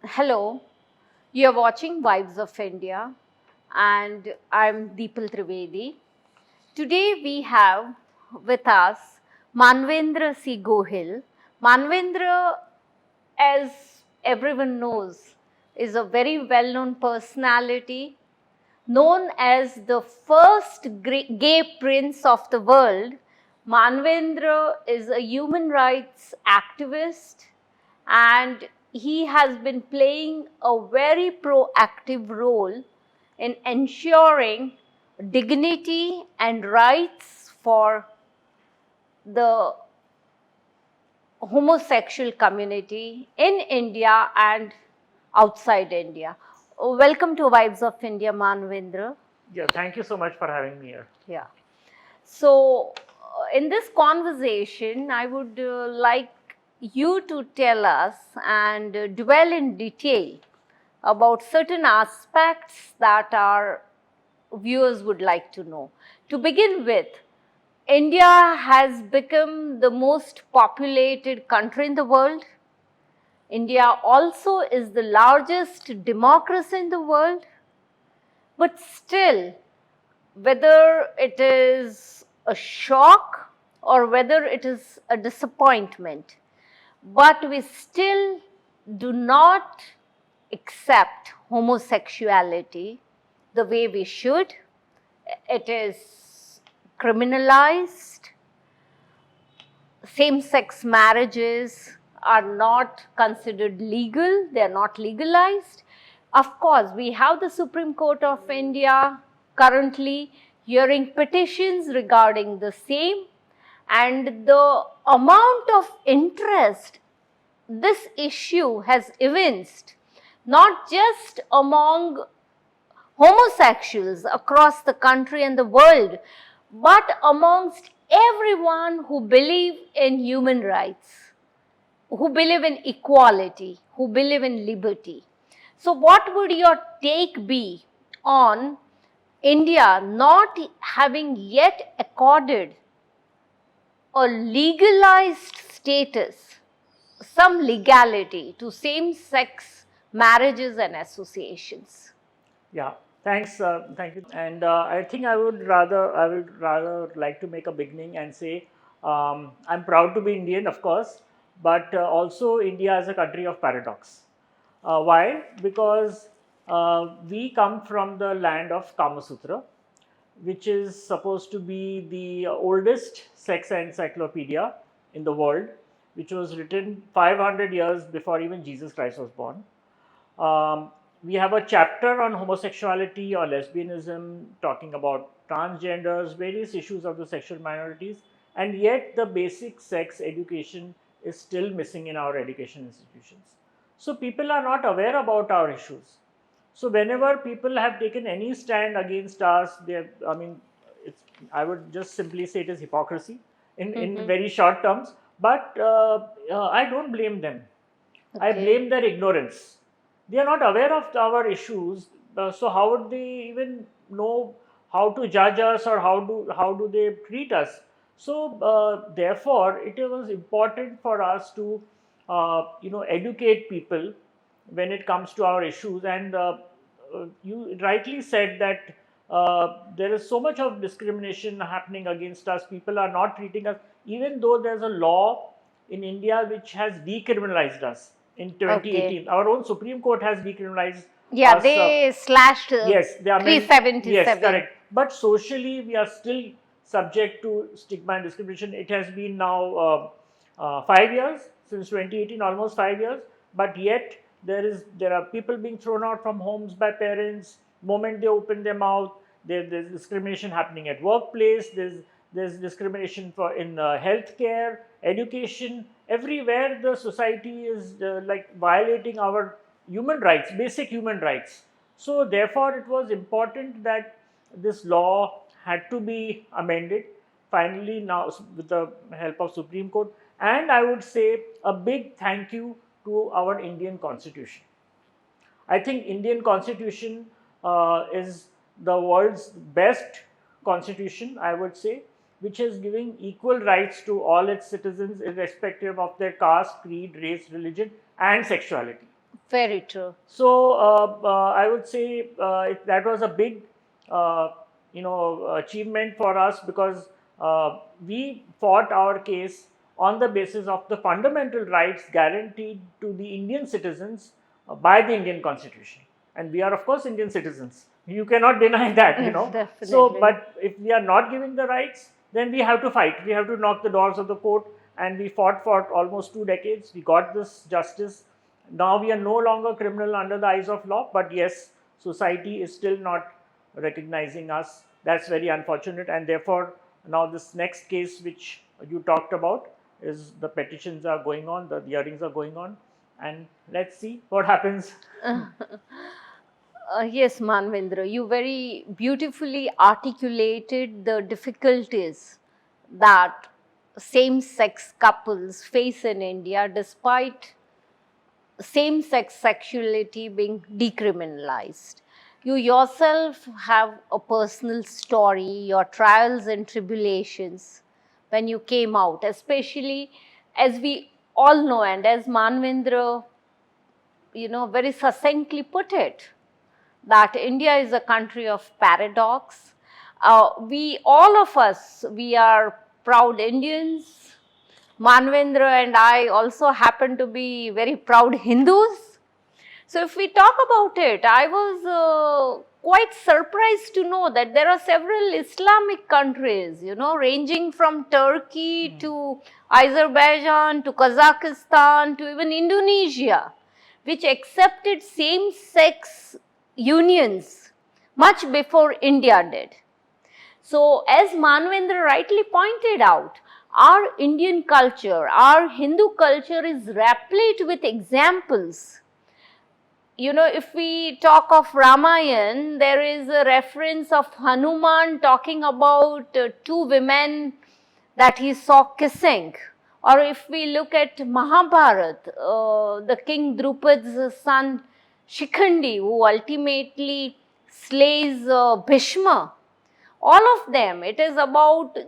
Hello, you're watching Vibes of India, and I'm Deepal Trivedi. Today we have with us Manvendra C. Gohil. Manvendra, as everyone knows, is a very well known personality, known as the first gay prince of the world. Manvendra is a human rights activist and he has been playing a very proactive role in ensuring dignity and rights for the homosexual community in India and outside India. Welcome to Vibes of India, Manvendra. Yeah, thank you so much for having me here. Yeah. So, in this conversation, I would like you to tell us and dwell in detail about certain aspects that our viewers would like to know. To begin with, India has become the most populated country in the world. India also is the largest democracy in the world. But still, whether it is a shock or whether it is a disappointment, but we still do not accept homosexuality the way we should. It is criminalized. Same sex marriages are not considered legal, they are not legalized. Of course, we have the Supreme Court of India currently hearing petitions regarding the same, and the amount of interest this issue has evinced, not just among homosexuals across the country and the world, but amongst everyone who believe in human rights, who believe in equality, who believe in liberty. So, what would your take be on India not having yet accorded a legalized status, some legality to same sex marriages and associations? Yeah, thanks. Thank you. And I think I would rather like to make a beginning and say I'm proud to be Indian, of course, but also India is a country of paradox. Why? Because we come from the land of Kama Sutra, which is supposed to be the oldest sex encyclopedia in the world, which was written 500 years before even Jesus Christ was born. Um, we have a chapter on homosexuality or lesbianism, talking about transgenders, various issues of the sexual minorities, and yet the basic sex education is still missing in our education institutions. So people are not aware about our issues. So whenever people have taken any stand against us, I mean, it's, I would just simply say it is hypocrisy in very short terms. But I don't blame them. I Okay. blame their ignorance. They are not aware of our issues, so how would they even know how to judge us or how do they treat us? So therefore, it was important for us to educate people when it comes to our issues. And you rightly said that there is so much of discrimination happening against us. People are not treating us, even though there's a law in India which has decriminalized us in Okay. 2018. Our own Supreme Court has decriminalized Yeah, us. they slashed Yes, they amend. Yes, 377. correct. But socially, we are still subject to stigma and discrimination. It has been now 5 years since 2018, almost 5 years. But yet there are people being thrown out from homes by parents. Moment they open their mouth, there's discrimination happening at workplace. There's discrimination for in healthcare, education. Everywhere the society is like violating our human rights, basic human rights. So therefore, it was important that this law had to be amended finally now with the help of Supreme Court. And I would say a big thank you to our Indian Constitution. I think Indian Constitution is the world's best constitution, I would say, which is giving equal rights to all its citizens, irrespective of their caste, creed, race, religion, and sexuality. Very true. So I would say that was a big, achievement for us, because we fought our case on the basis of the fundamental rights guaranteed to the Indian citizens by the Indian Constitution, and we are of course Indian citizens. You cannot deny that. So, Definitely. but if we are not giving the rights, then we have to fight. We have to knock the doors of the court, and we fought for almost 2 decades. We got this justice. Now we are no longer criminal under the eyes of law, but yes, society is still not recognizing us. That's very unfortunate, and therefore now this next case which you talked about is the petitions are going on, the hearings are going on, and let's see what happens. Yes, Manvendra, you very beautifully articulated the difficulties that same sex couples face in India despite same sex sexuality being decriminalized. You yourself have a personal story, your trials and tribulations when you came out, especially as we all know, and as Manvendra, very succinctly put it, that India is a country of paradox. All of us, we are proud Indians. Manvendra and I also happen to be very proud Hindus. So if we talk about it, I was quite surprised to know that there are several Islamic countries, ranging from Turkey to Azerbaijan to Kazakhstan to even Indonesia, which accepted same-sex unions much before India did. So, as Manvendra rightly pointed out, our Indian culture, our Hindu culture is replete with examples. If we talk of Ramayan, there is a reference of Hanuman talking about two women that he saw kissing. Or if we look at Mahabharat, the King Drupad's son Shikhandi, who ultimately slays Bhishma, all of them, it is about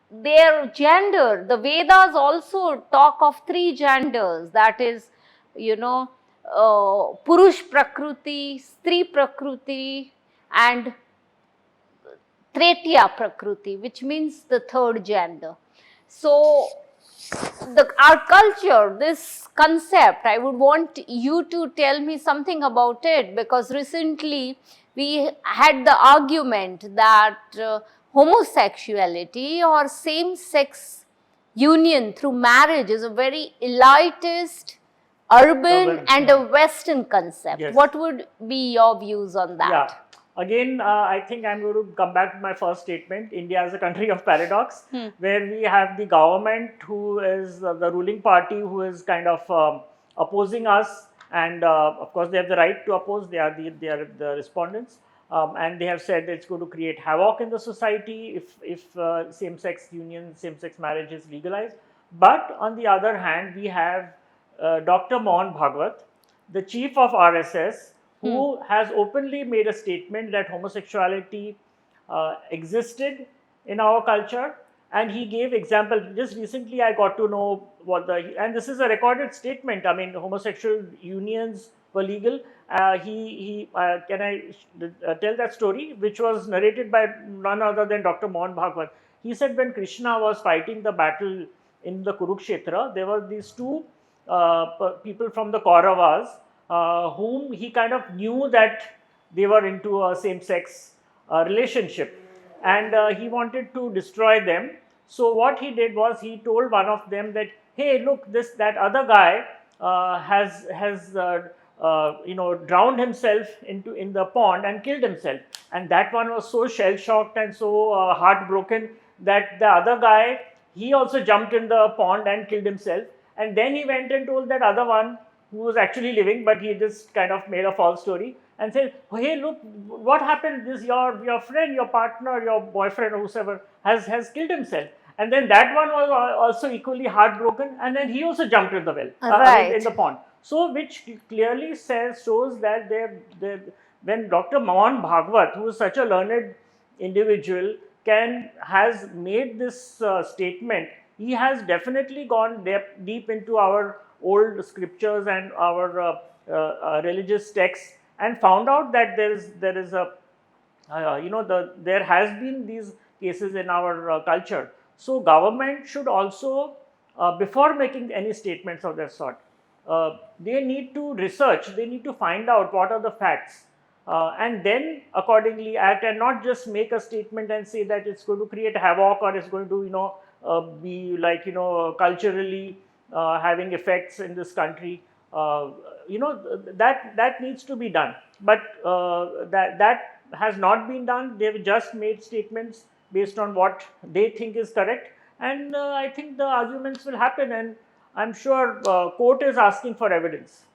their gender. The Vedas also talk of three genders, that is, Purush Prakriti, Stri Prakriti, and Tretya Prakriti, which means the third gender. So, our culture, this concept, I would want you to tell me something about it, because recently we had the argument that homosexuality or same-sex union through marriage is a very elitist, urban and a Western concept. Yes. What would be your views on that? Yeah. Again, I think I'm going to come back to my first statement. India is a country of paradox, where we have the government who is the ruling party, who is kind of opposing us, and of course they have the right to oppose. They are the respondents, and they have said it's going to create havoc in the society if same-sex union, same-sex marriage is legalized. But on the other hand, we have Dr. Mohan Bhagwat, the chief of RSS, who has openly made a statement that homosexuality existed in our culture, and he gave example. Just recently I got to know and this is a recorded statement. I mean, homosexual unions were legal. Can I tell that story, which was narrated by none other than Dr. Mohan Bhagwat. He said when Krishna was fighting the battle in the Kurukshetra, there were these two people from the Kauravas, whom he kind of knew that they were into a same-sex relationship, and he wanted to destroy them. So what he did was he told one of them that, hey, look, that other guy has drowned himself in the pond and killed himself. And that one was so shell-shocked and so heartbroken that the other guy, he also jumped in the pond and killed himself. And then he went and told that other one, who was actually living, but he just kind of made a false story, and said, hey, look, what happened? This your friend, your partner, your boyfriend, or whoever has killed himself. And then that one was also equally heartbroken, and then he also jumped in the well, in the pond. So, which clearly shows that when Dr. Mohan Bhagwat, who is such a learned individual, has made this statement, he has definitely gone deep into our old scriptures and our religious texts and found out that there is a there has been these cases in our culture. So government should also, before making any statements of that sort, they need to research, they need to find out what are the facts, and then accordingly act, and not just make a statement and say that it's going to create havoc, or it's going to be like culturally having effects in this country. That needs to be done, but that has not been done. They've just made statements based on what they think is correct, and I think the arguments will happen, and I'm sure court is asking for evidence.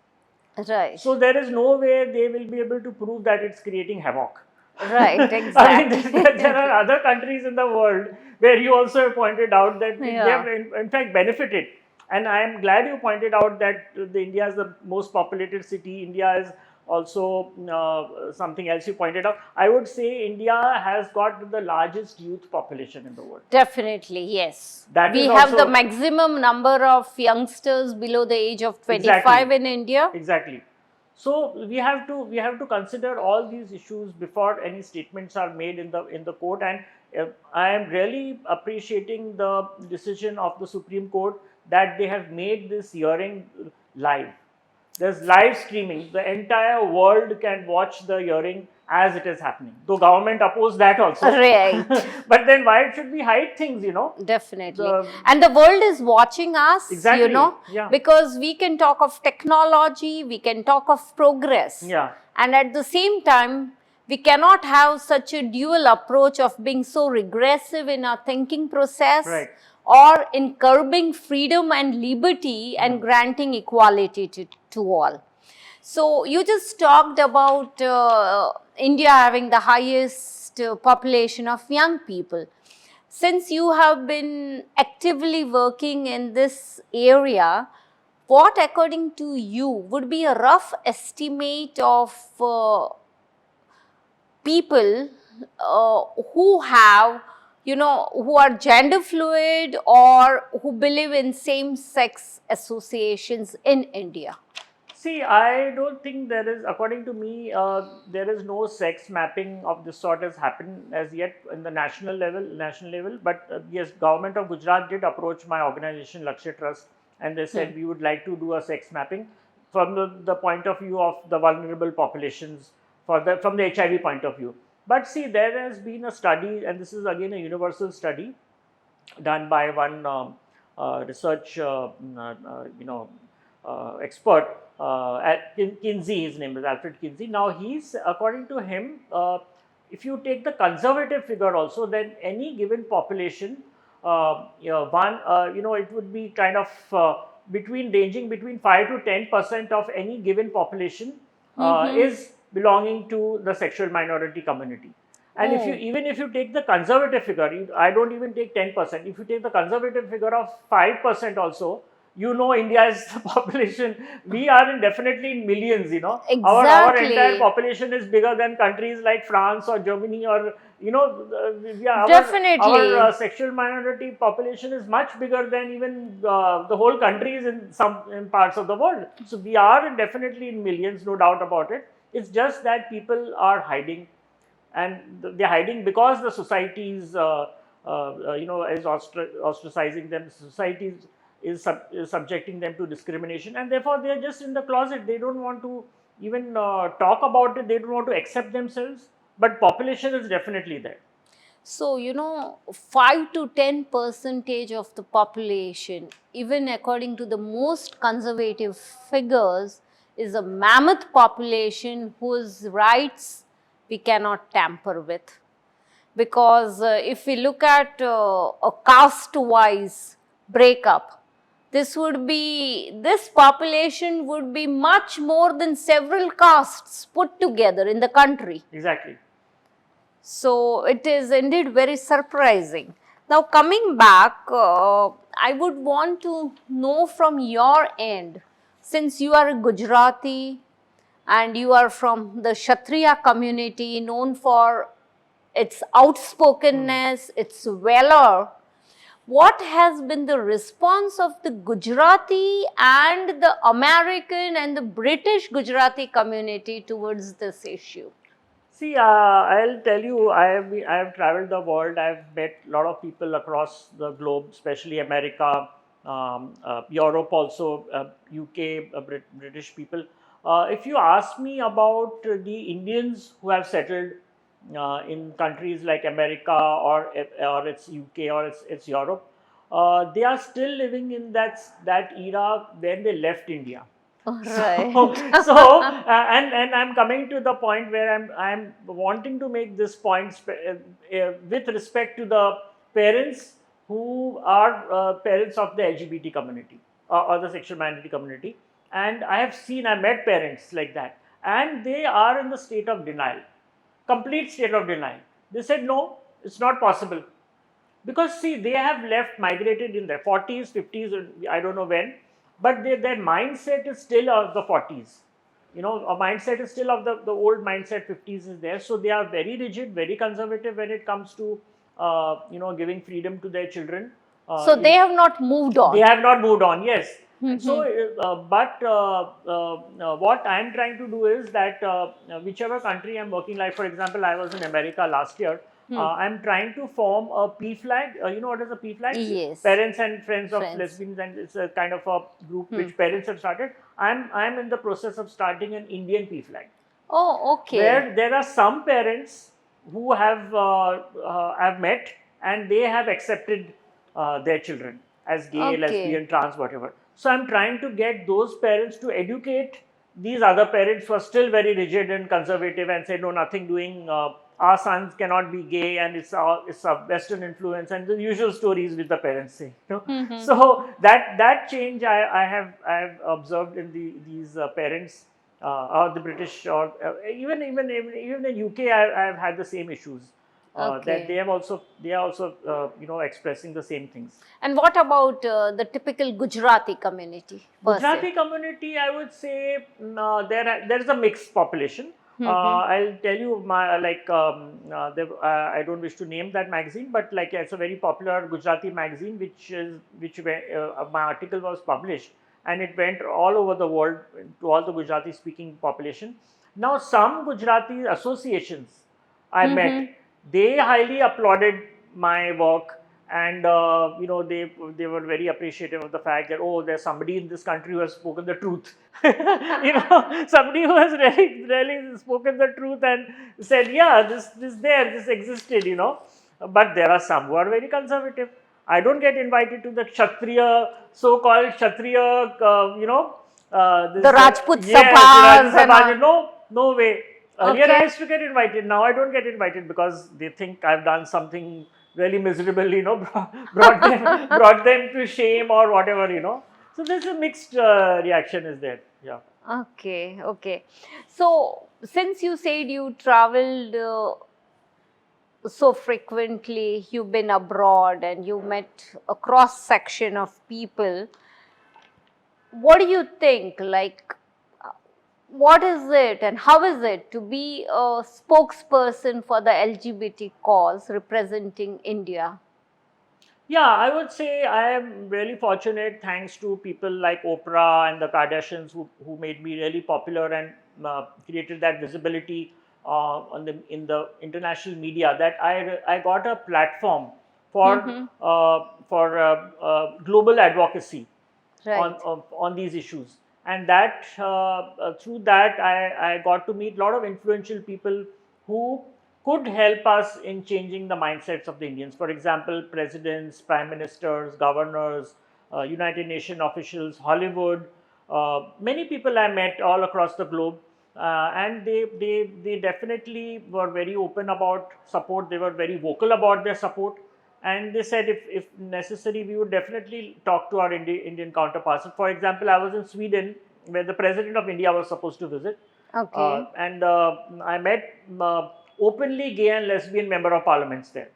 Right. So there is no way they will be able to prove that it's creating havoc. Right, I exactly. mean, there are other countries in the world where you also have pointed out that they have in fact benefited. And I am glad you pointed out that India is the most populated city. India is also something else you pointed out. I would say India has got the largest youth population in the world. Definitely, yes. That we is have the also- maximum number of youngsters below the age of 25 Exactly. in India. Exactly. So we have to consider all these issues before any statements are made in the court. And I am really appreciating the decision of the Supreme Court that they have made this hearing live. There's live streaming. The entire world can watch the hearing as it is happening. Though government opposed that also. Right. But then why should we hide things, Definitely. The- And the world is watching us, Exactly. Yeah. because we can talk of technology, we can talk of progress. Yeah. And at the same time, we cannot have such a dual approach of being so regressive in our thinking process, Right. or in curbing freedom and liberty and granting equality to all. So you just talked about India having the highest population of young people. Since you have been actively working in this area, what according to you would be a rough estimate of people who have, who are gender fluid or who believe in same-sex associations in India? See, I don't think there is, according to me, there is no sex mapping of this sort has happened as yet in the national level. But yes, government of Gujarat did approach my organization Lakshya Trust, and they said we would like to do a sex mapping from the point of view of the vulnerable populations, from the HIV point of view. But see, there has been a study, and this is again a universal study done by one research, expert at Kinsey. His name is Alfred Kinsey. Now, according to him, if you take the conservative figure also, then any given population, it would be kind of ranging between 5 to 10% of any given population is belonging to the sexual minority community. And if you take the conservative figure, I don't even take 10%. If you take the conservative figure of 5% also, India is the population. We are definitely in millions. Exactly. Our entire population is bigger than countries like France or Germany, or Definitely. Our sexual minority population is much bigger than even the whole countries in parts of the world. So we are definitely in millions, no doubt about it. It's just that people are hiding, and they're hiding because the societies, is ostracizing them. Societies is subjecting them to discrimination, and therefore they are just in the closet. They don't want to even talk about it. They don't want to accept themselves. But population is definitely there. So, 5 to 10% of the population, even according to the most conservative figures, is a mammoth population whose rights we cannot tamper with. Because if we look at a caste-wise breakup, this population would be much more than several castes put together in the country. Exactly. So it is indeed very surprising. Now coming back, I would want to know from your end, since you are a Gujarati and you are from the Kshatriya community known for its outspokenness, its valor, what has been the response of the Gujarati and the American and the British Gujarati community towards this issue? See, I'll tell you, I have traveled the world. I've met a lot of people across the globe, especially America, Europe, also UK, British people. If you ask me about the Indians who have settled in countries like America or it's UK or it's Europe, they are still living in that era when they left India. All So, right. and I'm coming to the point where I'm wanting to make this point with respect to the parents who are parents of the LGBT community or the sexual minority community. And I met parents like that, and they are in the state of denial, complete state of denial. They said, no, it's not possible. Because see, they have left, migrated in their 40s, 50s, I don't know when, but their mindset is still of the 40s. You know, a mindset is still of the old mindset, 50s is there. So they are very rigid, very conservative when it comes to, giving freedom to their children. So they have not moved They on. have not moved on, yes. Mhm. So, what I am trying to do is that whichever country I'm working, like for example, I was in America last year. I'm trying to form a P flag. You know what is a P flag? Yes. Parents and Friends of Friends. Lesbians, and it's a kind of a group which parents have started. I'm in the process of starting an Indian P flag, Oh, okay. where there are some parents who have met and they have accepted their children as gay, Okay. lesbian, trans, whatever. So I'm trying to get those parents to educate these other parents who are still very rigid and conservative and say, no, nothing doing. Our sons cannot be gay, and it's a Western influence, and the usual stories with the parents say. You know? So that change I have observed in these parents or the British, or even in UK, I have had the same issues. Okay. That they are also expressing the same things. And what about the typical Gujarati community? per se? Gujarati community, I would say there is a mixed population. I'll tell you I don't wish to name that magazine, but like it's a very popular Gujarati magazine, my article was published, and it went all over the world to all the Gujarati speaking population. Now, some Gujarati associations I met, they highly applauded my work, and they were very appreciative of the fact that, oh, there's somebody in this country who has spoken the truth. Somebody who has really spoken the truth and said, yeah, this existed. But there are some who are very conservative. I don't get invited to the Kshatriya, so-called Kshatriya, The Rajput yes, Sabhas Rajput and Sabhas. all. No way. Earlier Okay. I used to get invited. Now I don't get invited because they think I've done something really miserable, brought them to shame or whatever. So there's a mixed reaction is there. Yeah. Okay, okay. So, since you said you traveled so frequently, you've been abroad and you met a cross section of people, what do you think? Like, what is it and how is it to be a spokesperson for the LGBT cause representing India? Yeah, I would say I am really fortunate thanks to people like Oprah and the Kardashians who made me really popular and created that visibility in the international media, that I got a platform for global advocacy Right. on these issues, and that through that I got to meet a lot of influential people who could help us in changing the mindsets of the Indians. For example, presidents, prime ministers, governors, United Nations officials, Hollywood, many people I met all across the globe, and they definitely were very open about support. They were very vocal about their support, and they said if necessary, we would definitely talk to our Indian counterparts. For example, I was in Sweden where the president of India was supposed to visit, Okay. and I met openly gay and lesbian member of parliaments there.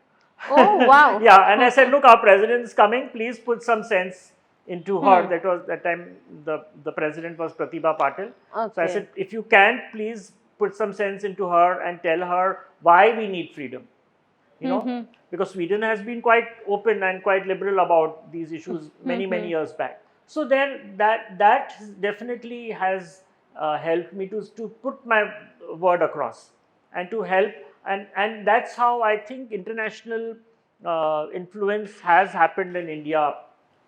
Oh, wow. Yeah, and I said, look, our president is coming. Please put some sense into her. Hmm. That was that time the president was Pratibha Patil. So I Okay. said, if you can, please put some sense into her and tell her why we need freedom. you know, because Sweden has been quite open and quite liberal about these issues many years back. So there, that definitely has helped me to put my word across and to help, and that's how I think international influence has happened in India,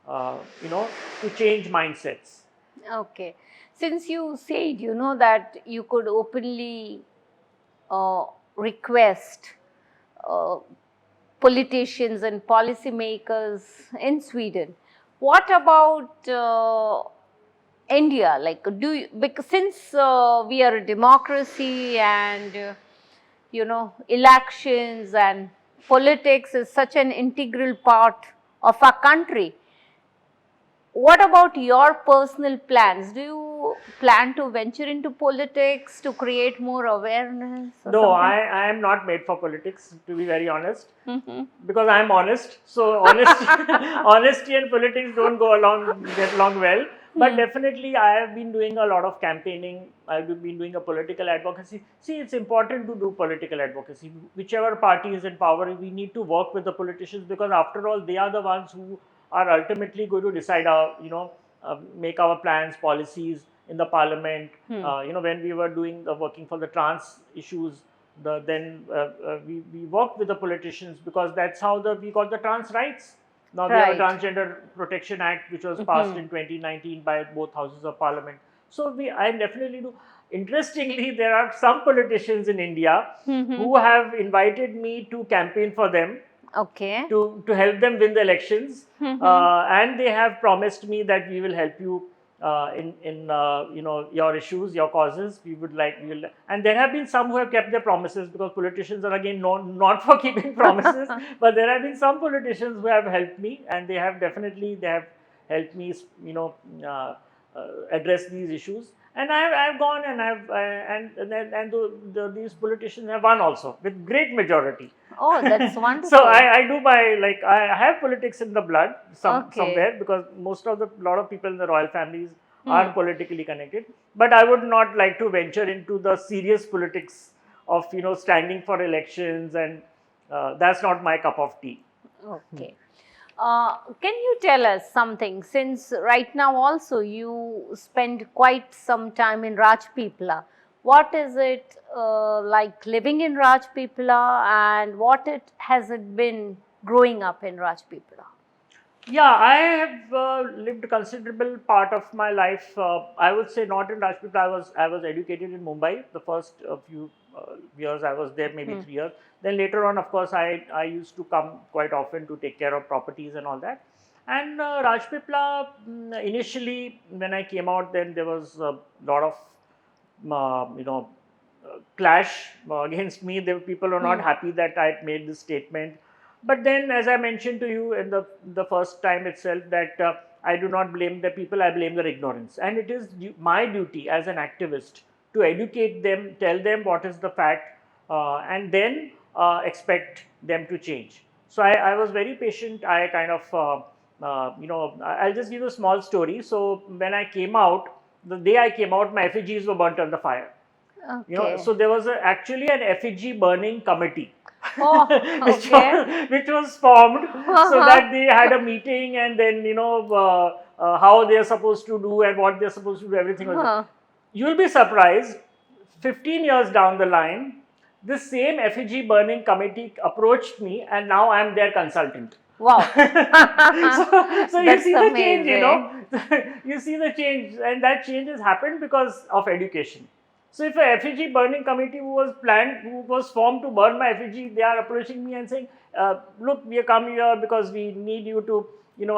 you know, to change mindsets. Okay. Since you said, that you could openly request uh, politicians and policymakers in Sweden, what about India? Like, because since we are a democracy and, elections and politics is such an integral part of our country, what about your personal plans? Do you plan to venture into politics to create more awareness or No, something? I am not made for politics, to be very honest, Mhm. because I am honest. So honesty, honesty and politics don't get along well. But definitely, I have been doing a lot of campaigning. I've been doing a political advocacy. See, it's important to do political advocacy. Whichever party is in power, we need to work with the politicians, because after all, they are the ones who are ultimately going to decide our, make our plans, policies in the parliament. When we were doing working for the trans issues, we worked with the politicians, because that's how we got the trans rights. Now we have a Right. Transgender Protection Act, which was passed in 2019 by both houses of parliament. So I definitely do. Interestingly, there are some politicians in India who have invited me to campaign for them, Okay. to help them win the elections, and they have promised me that we will help you in your issues, your causes. And there have been some who have kept their promises, because politicians are again known not for keeping promises. But there have been some politicians who have helped me, and they have helped me, address these issues. And I've gone, and these politicians have won also with great majority. Oh, that's wonderful. So I do I have politics in the blood somewhere, because lot of people in the royal families are politically connected. But I would not like to venture into the serious politics of standing for elections, and that's not my cup of tea. Okay. Can you tell us something, since right now also you spend quite some time in Rajpipla? What is it like living in Rajpipla, and has it been growing up in Rajpipla? Yeah, I have lived a considerable part of my life. I would say not in Rajput. I was educated in Mumbai. The first few years I was there, maybe 3 years. Then later on, of course, I used to come quite often to take care of properties and all that. And Rajpipla, initially when I came out, then there was a lot of clash against me. There were people who were not happy that I had made this statement. But then, as I mentioned to you in the first time itself, that I do not blame the people, I blame their ignorance. And it is my duty as an activist to educate them, tell them what is the fact, and then expect them to change. So I was very patient. I kind of, I'll just give you a small story. So when I came out, the day I came out, my effigies were burnt on the fire. Okay. So there was actually an effigy burning committee. Oh, okay. which was formed, so that they had a meeting, and then how they are supposed to do and what they are supposed to do, everything was. You will be surprised, 15 years down the line, this same effigy burning committee approached me, and now I am their consultant. Wow. So you That's see the change, amazing. you see the change, and that change has happened because of education. So if a effigy burning committee who was formed to burn my effigy, they are approaching me and saying, look, we have come here because we need you to,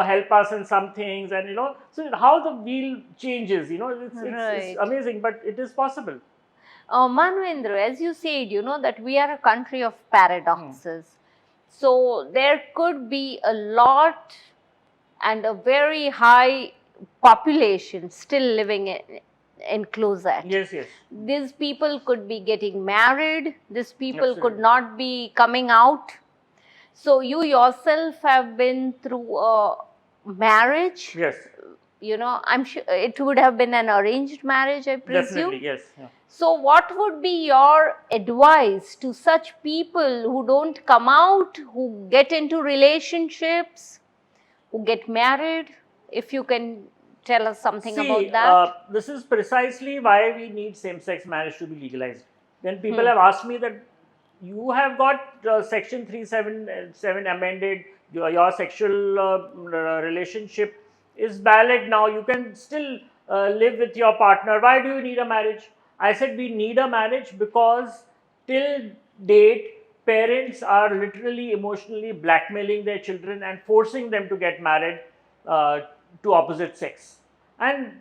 help us in some things, and so how the wheel changes, it's amazing, but it is possible. Manvendra, as you said, that we are a country of paradoxes. So there could be a lot and a very high population still living in closet. Yes. These people could be getting married. These people Absolutely. could not be coming out. So you yourself have been through a marriage. Yes. I'm sure it would have been an arranged marriage, I presume. Definitely, yes. Yeah. So what would be your advice to such people who don't come out, who get into relationships, who get married? If you can tell us something about that. This is precisely why we need same-sex marriage to be legalized. When people Hmm. have asked me that you have got Section 377 amended, your sexual relationship is valid now, you can still live with your partner, why do you need a marriage? I said we need a marriage because till date, parents are literally emotionally blackmailing their children and forcing them to get married uh, to opposite sex. And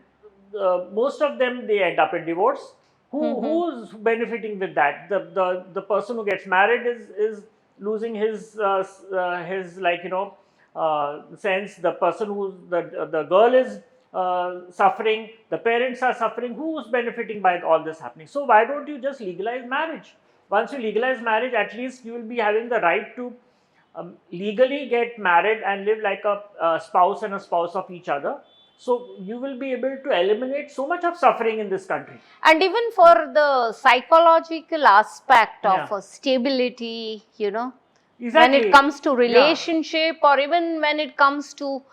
most of them, they end up in divorce. Who's benefiting with that? The person who gets married is losing his like sense. The person who's the girl is suffering. The parents are suffering. Who's benefiting by all this happening? So why don't you just legalize marriage? Once you legalize marriage, at least you will be having the right to legally get married and live like a spouse and a spouse of each other. So you will be able to eliminate so much of suffering in this country. And even for the psychological aspect of Yeah. stability, when Exactly. it comes to relationship or even when it comes to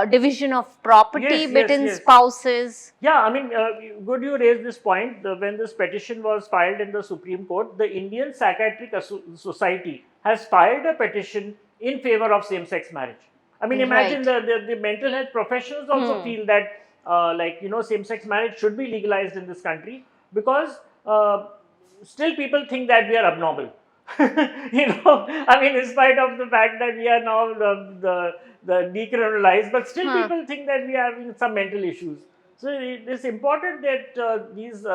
division of property Yes, yes, between yes. spouses. Yeah, I mean, good you raised this point. When this petition was filed in the Supreme Court, the Indian Psychiatric Society has filed a petition in favor of same-sex marriage. I mean, imagine the mental health professionals also feel that, same-sex marriage should be legalized in this country because still people think that we are abnormal. I mean, in spite of the fact that we are now the decriminalized, but still people think that we are having some mental issues. So it is important that these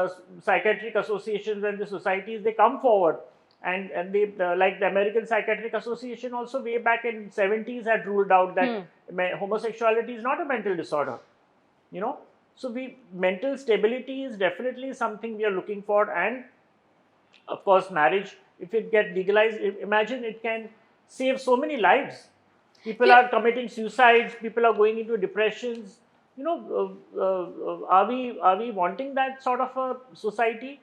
psychiatric associations and the societies, they come forward and they like the American Psychiatric Association also way back in 70s had ruled out that homosexuality is not a mental disorder. So mental stability is definitely something we are looking for, and of course marriage, if it get legalized, imagine it can save so many lives. People are committing suicides, people are going into depressions. Are we wanting that sort of a society?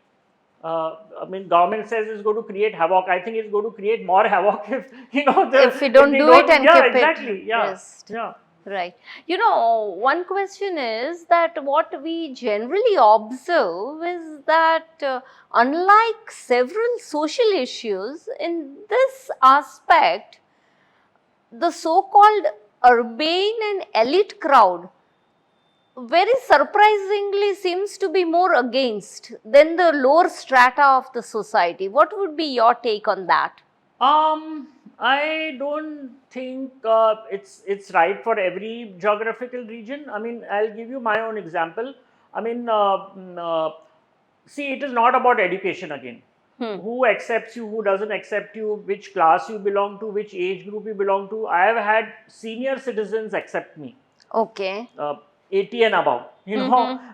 I mean, government says it's going to create havoc. I think it's going to create more havoc if if we don't do it and yeah, keep exactly. it Yeah, rest. yeah. Right. One question is that what we generally observe is that unlike several social issues, in this aspect, the so-called urbane and elite crowd very surprisingly seems to be more against than the lower strata of the society. What would be your take on that? I don't think it's right for every geographical region. I mean, I'll give you my own example. I mean, see, it is not about education again. Who accepts you, who doesn't accept you, which class you belong to, which age group you belong to. I have had senior citizens accept me. Okay. 80 and above,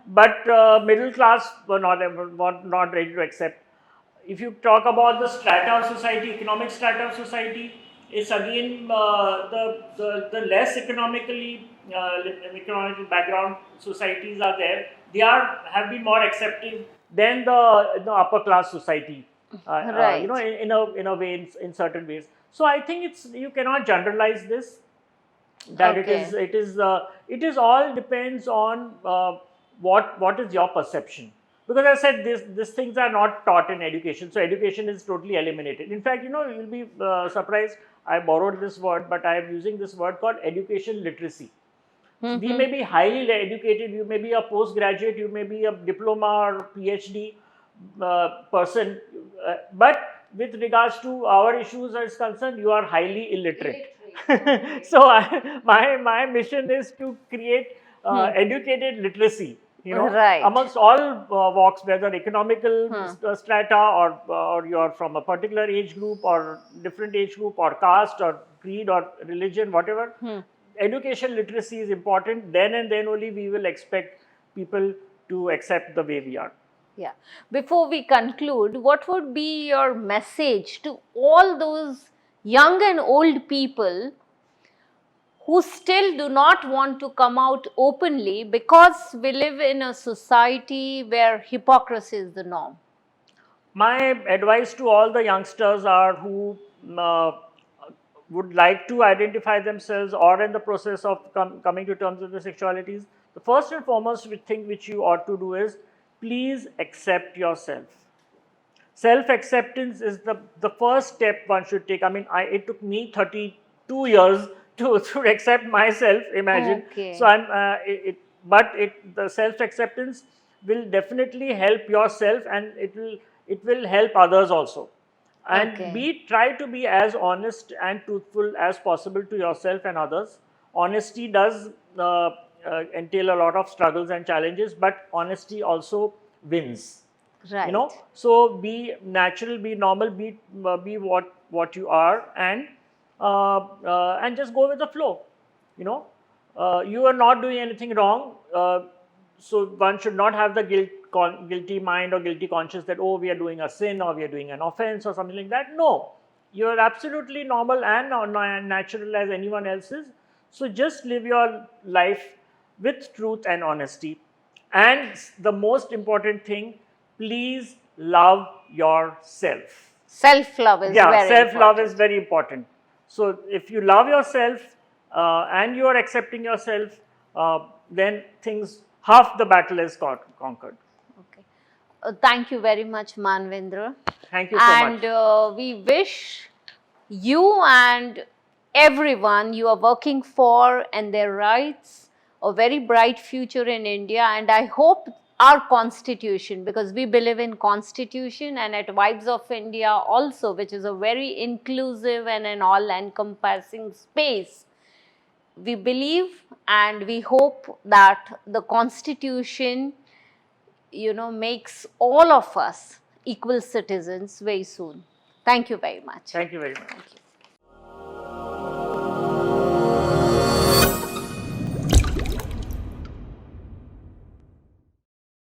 but middle class were not ready to accept. If you talk about the strata of society, economic strata of society, it's again the less economical background societies are there. They have been more accepting than the upper class society. Right. In a way, in certain ways. So I think you cannot generalize this. That Okay. it is all depends on what is your perception, because I said these things are not taught in education, so education is totally eliminated. In fact, you'll be surprised, I borrowed this word, but I am using this word called education literacy. We may be highly educated, you may be a postgraduate, you may be a diploma or PhD person, but with regards to our issues as concerned, you are highly illiterate. So my mission is to create educated literacy, Right. amongst all walks, whether economical strata or you're from a particular age group or different age group or caste or creed or religion, whatever. Education literacy is important. Then and then only we will expect people to accept the way we are. Yeah. Before we conclude, what would be your message to all those young and old people who still do not want to come out openly because we live in a society where hypocrisy is the norm? My advice to all the youngsters are who would like to identify themselves or in the process of coming to terms with their sexualities, the first and foremost thing which you ought to do is please accept yourself. Self-acceptance is the first step one should take. I mean, it took me 32 years to accept myself, imagine. Okay. So the self-acceptance will definitely help yourself, and it will help others also. And Okay. try to be as honest and truthful as possible to yourself and others. Honesty does entail a lot of struggles and challenges, but honesty also wins. Right. So be natural, be normal, be what you are, and just go with the flow. You are not doing anything wrong, so one should not have the guilty mind or guilty conscience that, oh, we are doing a sin or we are doing an offense or something like that. No, you are absolutely normal and natural as anyone else is. So just live your life with truth and honesty. And the most important thing, please love yourself. Self-love is Yeah, very self-love important. is very important. So if you love yourself and you are accepting yourself, then half the battle is conquered. Okay. Thank you very much, Manvendra. Thank you so And much. we wish you and everyone you are working for and their rights a very bright future in India. And I hope our constitution, because we believe in constitution, and at Vibes of India also, which is a very inclusive and an all-encompassing space, we believe and we hope that the constitution makes all of us equal citizens very soon. Thank you very much. Thank you very much. Thank you.